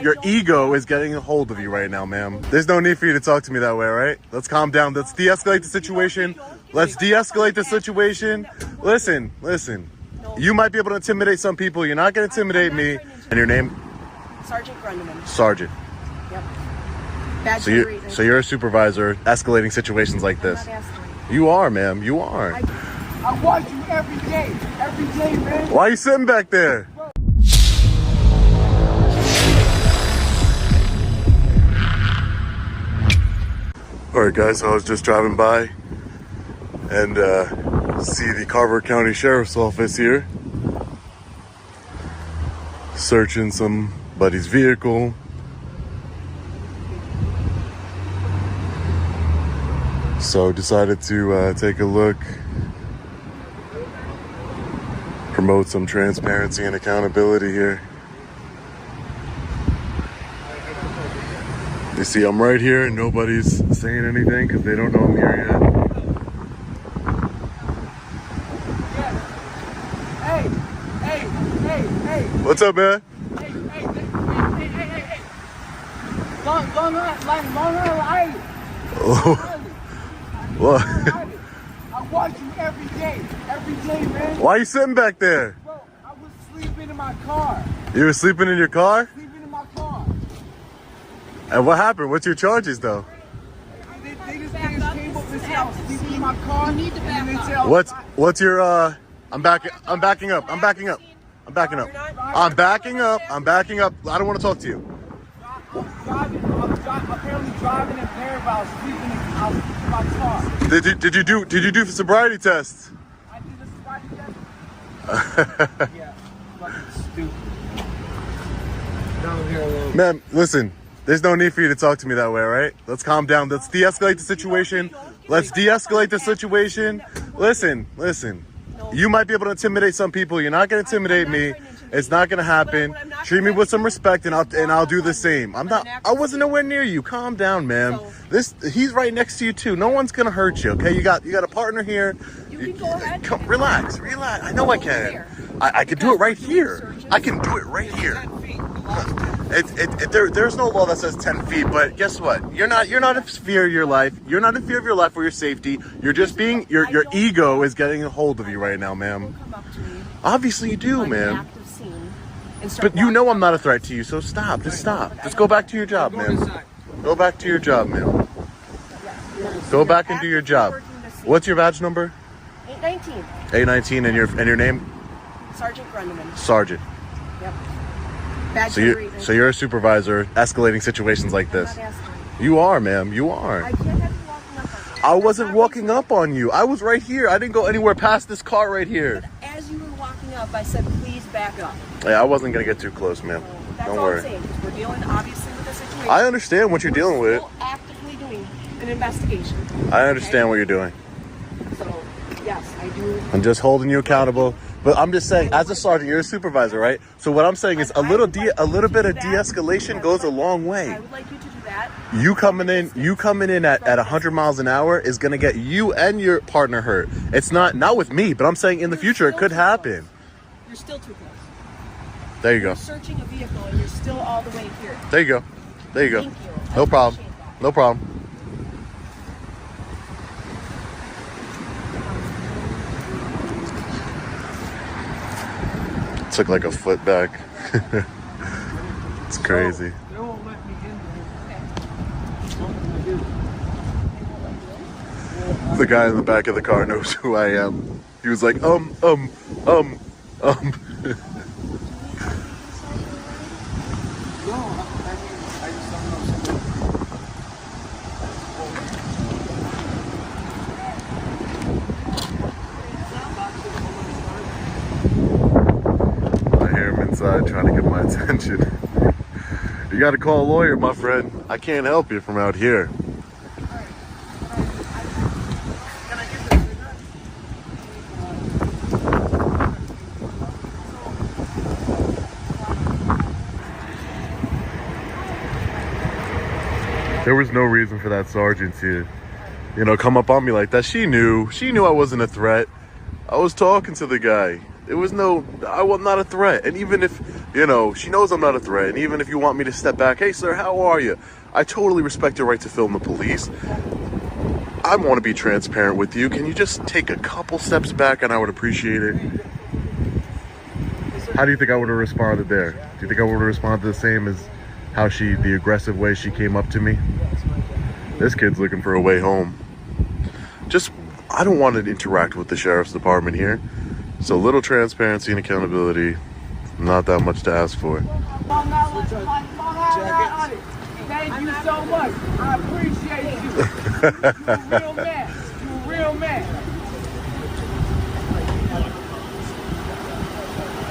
Your ego is getting a hold of you right now, ma'am. There's no need for you to talk to me that way, all right? Let's calm down. Let's de-escalate the situation. Let's de-escalate the situation. Listen. You might be able to intimidate some people. You're not going to intimidate me. And your name? Sergeant Grundman. Sergeant. Yep. So you're a supervisor escalating situations like this. You are, ma'am. You are. I watch you every day, man. Why are you sitting back there? Alright guys, so I was just driving by and see the Carver County Sheriff's Office here searching somebody's vehicle. So decided to take a look, promote some transparency and accountability here. You see, I'm right here and nobody's saying anything because they don't know I'm here yet. Hey. What's up, man? Hey. Long Island. What? I watch you every day, man. Why are you sitting back there? Bro, I was sleeping in my car. You were sleeping in your car? Sleeping in my car. And what happened? What's your charges, though? They just came up and said I was sleeping in my car. You need to back up. What's your I'm backing up. I'm backing up. I'm backing up. I don't want to talk to you. Apparently driving impaired, but I was sleeping in my car. Did you do sobriety tests? I did a sobriety test. Yeah, fucking stupid. Down here alone. Ma'am, listen. There's no need for you to talk to me that way, all right? Let's calm down. Let's de-escalate the situation. Listen. You might be able to intimidate some people. You're not going to intimidate me. It's not going to happen. Treat me with some respect, and I'll do the same. I wasn't nowhere near you. Calm down, ma'am. He's right next to you too. No one's going to hurt you. Okay? You got a partner here. You can go ahead. Come, relax. I know I can. I can do it right here. There's no law that says 10 feet, but guess what? You're not in fear of your life. You're not in fear of your life or your safety. You're just being, your ego is getting a hold of you right now, ma'am. Obviously you do, ma'am. But you know I'm not a threat to you, so stop. Just stop. Just go back to your job, ma'am. Go back to your job, ma'am. Go back and do your job. What's your badge number? 819. 819, and your name? Sergeant Grundman. Sergeant. Yep. So you're a supervisor escalating situations like this. You are, ma'am. You are. I can't have you walking up on me. I wasn't walking up on you. I was right here. I didn't go anywhere past this car right here. But as you were walking up, I said, please back up. Yeah, I wasn't going to get too close, ma'am. That's Don't all worry. I'm saying. We're dealing, obviously, with the situation. I understand what you're dealing with. We're still actively doing an investigation. I understand what you're doing. So, yes, I do. I'm just holding you accountable. But I'm just saying, as a sergeant, you're a supervisor, right? So what I'm saying is a little bit of de-escalation goes a long way. I would like you to do that. You coming in at 100 miles an hour is going to get you and your partner hurt. It's not with me, but I'm saying in the future it could happen. You're still too close. There you go. You're searching a vehicle and you're still all the way here. There you go. Thank you. No problem. No problem. Took like a foot back. It's crazy. They won't let me in. The guy in the back of the car knows who I am. He was like, Inside trying to get my attention. You got to call a lawyer, my friend. I can't help you from out here. There was no reason for that sergeant to, come up on me like that. She knew I wasn't a threat. I was talking to the guy. I was not a threat. And even if you know, she knows I'm not a threat. And even if you want me to step back, hey, sir, how are you? I totally respect your right to film the police. I want to be transparent with you. Can you just take a couple steps back and I would appreciate it? How do you think I would have responded there? Do you think I would have responded the same as how the aggressive way she came up to me? This kid's looking for a way home. I don't want to interact with the sheriff's department here. So little transparency and accountability, not that much to ask for. Long Island Audit. Thank you so much. I appreciate you. You're a real man. You're a real man.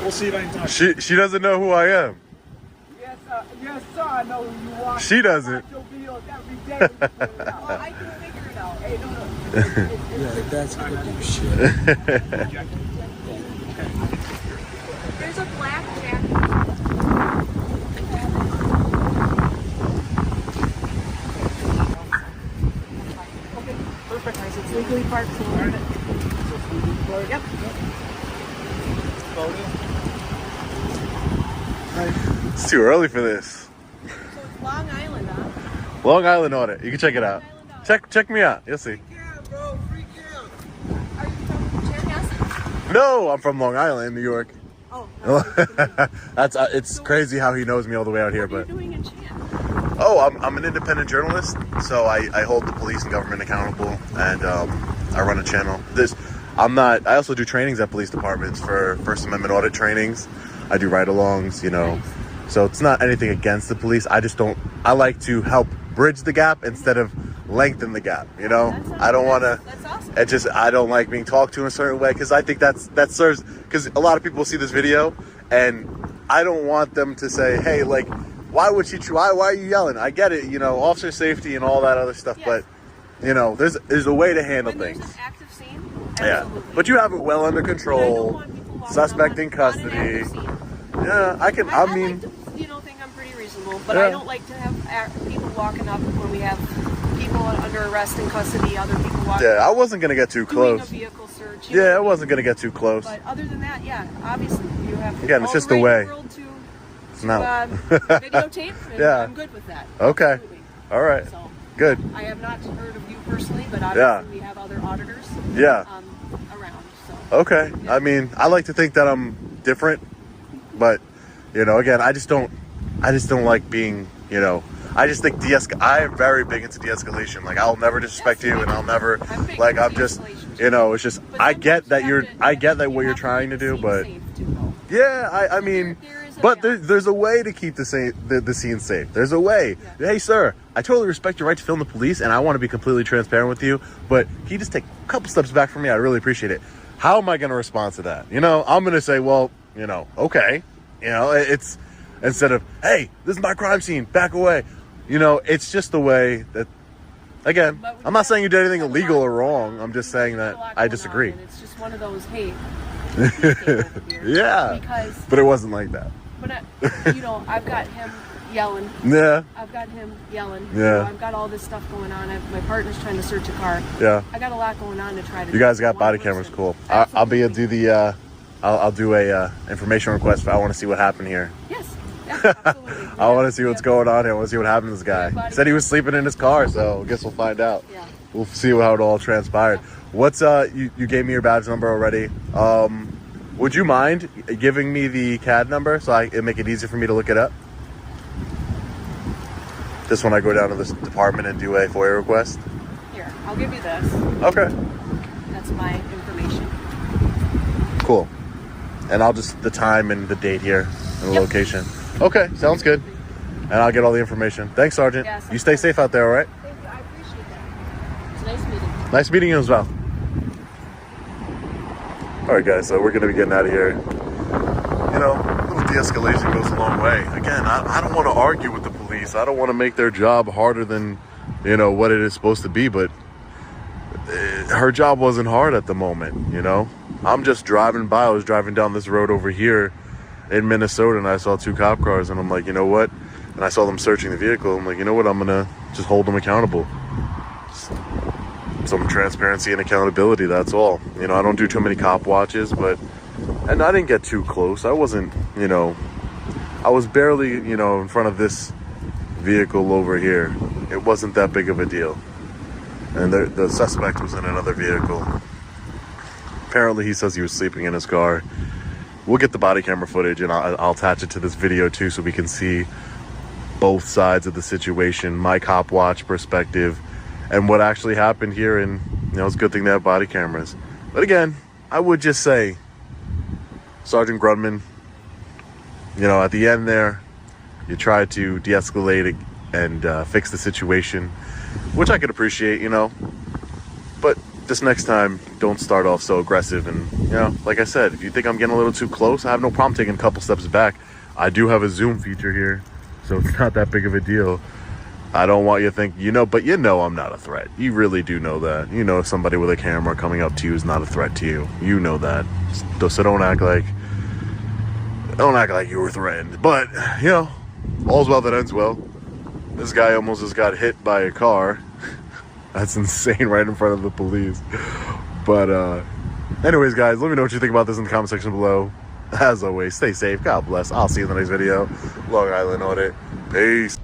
We'll see if I can talk. She doesn't know who I am. Yes, sir. I know who you are. She doesn't. Your videos every day. Well, I can figure it out. Hey, no. Yeah, that's gonna do shit. There's a black jacket. Okay, perfect. Nice. It's legally parked. So we're gonna... Yep. It's too early for this. So it's Long Island, huh? Long Island Audit. You can check it out. Check me out. You'll see. Are you from Cherokee? No, I'm from Long Island, New York. Oh, It's crazy how he knows me all the way out here, what are but you doing in Chan? oh, I'm an independent journalist, so I hold the police and government accountable, and I run a channel. I also do trainings at police departments for First Amendment audit trainings. I do ride-alongs, you know. So it's not anything against the police. I like to help bridge the gap instead of lengthen the gap, you know. I don't want to. That's awesome. I don't like being talked to in a certain way, because I think that serves, because a lot of people see this video and I don't want them to say, hey, like, why would she try? Why are you yelling? I get it, you know, officer safety and all that other stuff, Yes. but you know, there's a way to handle When things. there's an active scene, Yeah, absolutely. but you have it well under I don't control. want people walking Suspect up in on an custody. active scene. Yeah, I I mean, like to, think I'm pretty reasonable, but Yeah. I don't like to have people walking up when we have people under arrest in custody, other people walking yeah, I wasn't gonna get too doing close. a vehicle search. Yeah, I wasn't gonna get too close. But other than that, yeah, obviously you have Again, it's all just the the right in way. the world to No. videotape, and Yeah. I'm good with that. Okay. Absolutely. All right, So good. I have not heard of you personally, but obviously we have other auditors Yeah. around. So Okay. I mean, I like to think that I'm different, but you know, again, I just don't like being, you know, I just think I am very big into de-escalation. Like, I'll never disrespect you, and I'll never, I'm big like, into I'm just, de-escalation, you know, it's just, But I get sometimes that you have to- I get that what you you're have to trying to keep do, the but scene safe too, though. yeah, I mean, There is a but balance. there's a way to keep the scene safe. There's a way. Yeah. Hey, sir, I totally respect your right to film the police, and I want to be completely transparent with you, but can you just take a couple steps back from me? I really appreciate it. How am I going to respond to that? You know, I'm going to say, well, you know, okay. You know, it's instead of, hey, this is my crime scene, back away. You know, it's just the way that, again, But I'm not saying you did anything there's a illegal lot or going wrong. on. I'm just saying There's that a lot I going disagree. on, and it's just one of those, hey, please stay over here. Yeah. Because, But it wasn't like that. but you know, I've got him yelling. Yeah. I've got him yelling. Yeah. You know, I've got all this stuff going on. My partner's trying to search a car. Yeah. I got a lot going on to try to. You guys do got one body person. cameras, cool. I'll be Absolutely. I'll do a information request if I want to see what happened here. Yes. Yeah, absolutely. I want to see what's going on here. I want to see what happened to this guy. Body Said he was sleeping in his car, so I guess we'll find out. Yeah. We'll see how it all transpired. What's you gave me your badge number already. Would you mind giving me the CAD number so it make it easier for me to look it up? Just when I go down to this department and do a FOIA request. Here, I'll give you this. Okay. That's my information. Cool. And I'll just the time and the date here and the Yep. location. Okay, sounds good. And I'll get all the information. Thanks, Sergeant. Yes, You stay safe out there, all right? Thank you. I appreciate that. It's nice meeting you. Nice meeting you as well. All right, guys, so we're going to be getting out of here. You know, a little de-escalation goes a long way. Again, I don't want to argue with the police. I don't want to make their job harder than, you know, what it is supposed to be, but her job wasn't hard at the moment, you know? I'm just driving by. I was driving down this road over here in Minnesota, and I saw two cop cars, and I'm like, you know what? And I saw them searching the vehicle. I'm like, you know what? I'm going to just hold them accountable. Some transparency and accountability, that's all. You know, I don't do too many cop watches, and I didn't get too close. I wasn't, you know, I was barely, you know, in front of this vehicle over here. It wasn't that big of a deal. And the suspect was in another vehicle. Apparently he says he was sleeping in his car. We'll get the body camera footage and I'll attach it to this video too, so we can see both sides of the situation, my cop watch perspective, and what actually happened here. And you know, it's a good thing to have body cameras. But again, I would just say, Sergeant Grunman, you know, at the end there, you tried to de-escalate it and fix the situation, which I could appreciate, you know. But this next time, don't start off so aggressive. And, you know, like I said, if you think I'm getting a little too close, I have no problem taking a couple steps back. I do have a zoom feature here, so it's not that big of a deal. I don't want you to think, you know, but you know I'm not a threat. You really do know that. You know somebody with a camera coming up to you is not a threat to you. You know that. So don't act like you were threatened. But, you know, all's well that ends well. This guy almost just got hit by a car. That's insane, right in front of the police. But anyways, guys, let me know what you think about this in the comment section below. As always, stay safe. God bless. I'll see you in the next video. Long Island Audit. Peace.